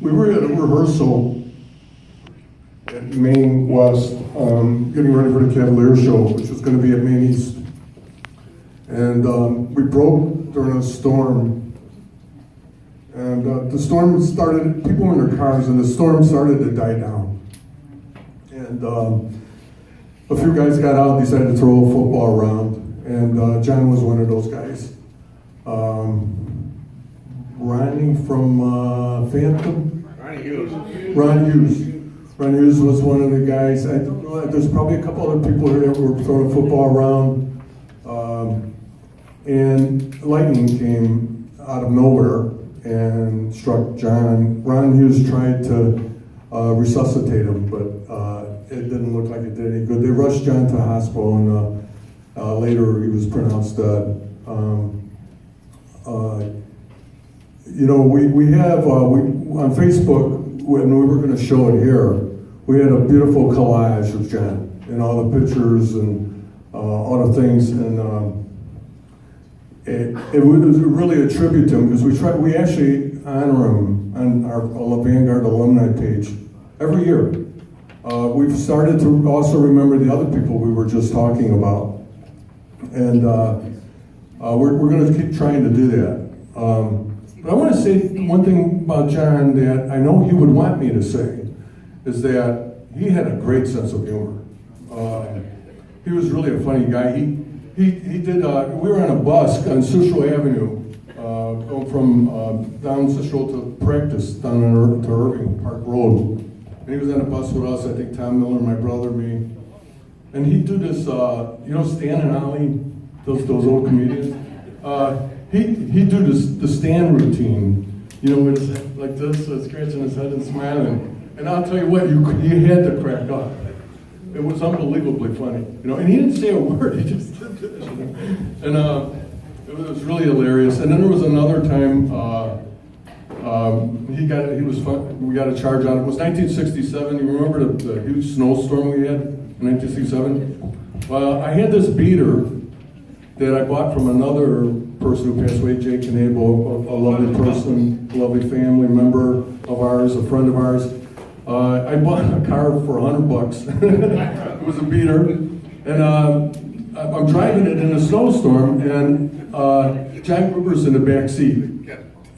we were at a rehearsal at Maine West, getting ready for the Cavalier show, which was going to be at Maine East. And we broke during a storm. And the storm started, people were in their cars, and the storm started to die down. And a few guys got out, decided to throw a football around. And John was one of those guys. Ronnie from Phantom? Ronnie Hughes. Ron Hughes was one of the guys. I don't know, there's probably a couple other people here that were throwing football around. And lightning came out of nowhere and struck John. Ron Hughes tried to resuscitate him, but it didn't look like it did any good. They rushed John to the hospital, and later he was pronounced dead. You know, we have, on Facebook, when we were going to show it here, we had a beautiful collage of John and all the pictures and all the things, and it was really a tribute to him, because we actually honor him on our Vanguard alumni page every year. We've started to also remember the other people we were just talking about, and we're going to keep trying to do that. But I want to say one thing about John that I know he would want me to say, is that he had a great sense of humor. He was really a funny guy. He did, we were on a bus on Cicero Avenue, going from down Cicero to practice down to Irving Park Road. And he was on a bus with us, I think Tom Miller, my brother, me. And he'd do this, you know, Stan and Ollie, those old comedians. He'd do the Stan routine, you know, with his, like this, scratching his head and smiling. And I'll tell you what, you had to crack up. It was unbelievably funny, you know. And he didn't say a word; he just did this, you know? And it was really hilarious. And then there was another time he was fun. We got a charge on it. It was 1967. You remember the huge snowstorm we had in 1967? Well, I had this beater that I bought from another person who passed away, Jake Agnello, a lovely person, a lovely family member of ours, a friend of ours. I bought a car for $100. It was a beater, and I'm driving it in a snowstorm, and John Gruber's in the back seat,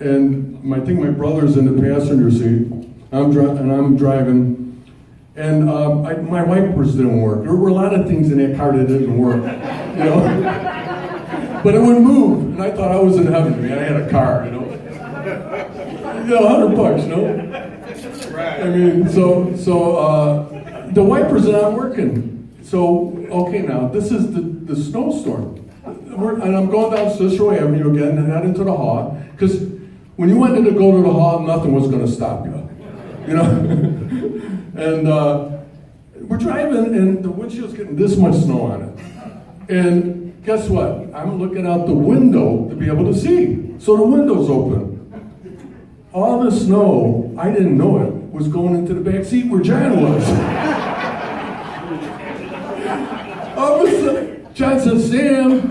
and I think my brother's in the passenger seat. I'm driving, and my wipers didn't work. There were a lot of things in that car that didn't work, you know. But it wouldn't move, and I thought I was in heaven. Man, I had a car, you know. You know, $100, you know. Right. I mean, so the wipers are not working. So okay, now this is the snowstorm, and I'm going down Cicero Avenue again, and heading to the hall, because when you wanted to go to the hall, nothing was going to stop you, you know. And we're driving, and the windshield's getting this much snow on it, and guess what? I'm looking out the window to be able to see. So the window's open. All the snow, I didn't know it, was going into the back seat where John was. All of a sudden, John says, Sam.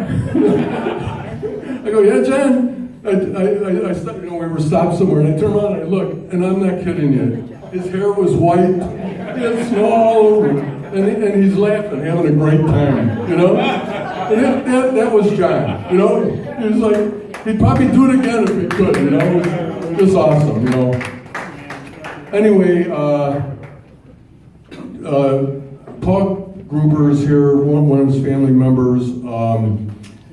I go, yeah, John. I stopped, you know, we were stopped somewhere, and I turn around and I look, and I'm not kidding you. His hair was white, he had snow all over him, and he's laughing, having a great time, you know? And that was John, you know? He was like, he'd probably do it again if he could, you know? It was just awesome, you know? Anyway, Paul Gruber is here, one of his family members,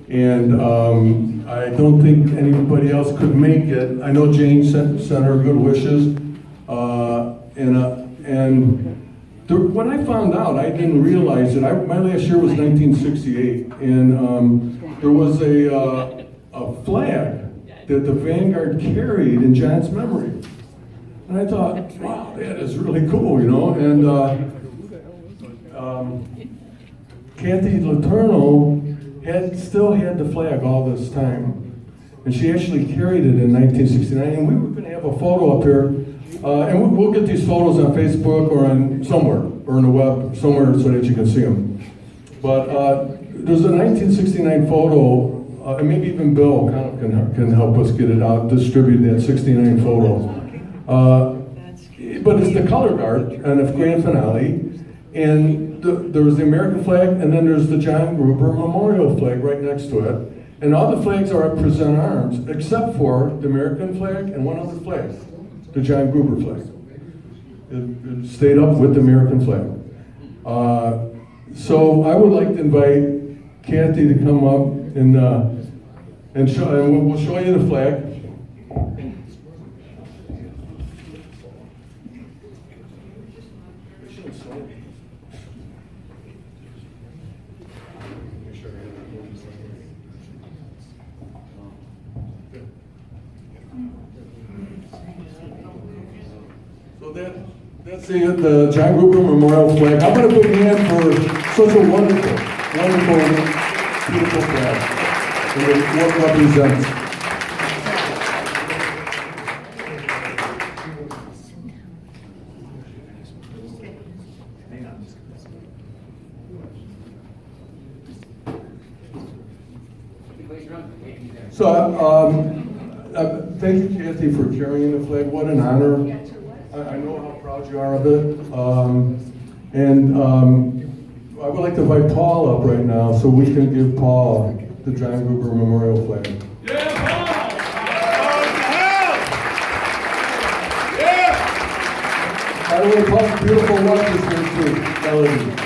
and I don't think anybody else could make it. I know Jane sent her good wishes, when I found out, I didn't realize it. My last year was 1968, and there was a flag that the Vanguard carried in John's memory. And I thought, wow, that is really cool, you know. And Kathy Letourneau still had the flag all this time. And she actually carried it in 1969. And we were going to have a photo up here. And we'll get these photos on Facebook or on somewhere, or on the web, somewhere so that you can see them. But there's a 1969 photo, and maybe even Bill kind of can help us get it out, distribute that 69 photo. but it's the color guard on the grand finale. And there's the American flag, and then there's the John Gruber Memorial flag right next to it. And all the flags are at present arms, except for the American flag and one other flag, the John Gruber flag. It stayed up with the American flag. So I would like to invite Kathy to come up and show, and we'll show you the flag. So that's the John Gruber Memorial flag. How about a big hand for such a wonderful, beautiful flag and what it represents. So, thank you, Kathy, for carrying the flag. What an honor. I know how proud you are of it. I would like to invite Paul up right now so we can give Paul the John Gruber Memorial flag. Yeah, Paul! By the way, Paul's beautiful wife is here too, Melody.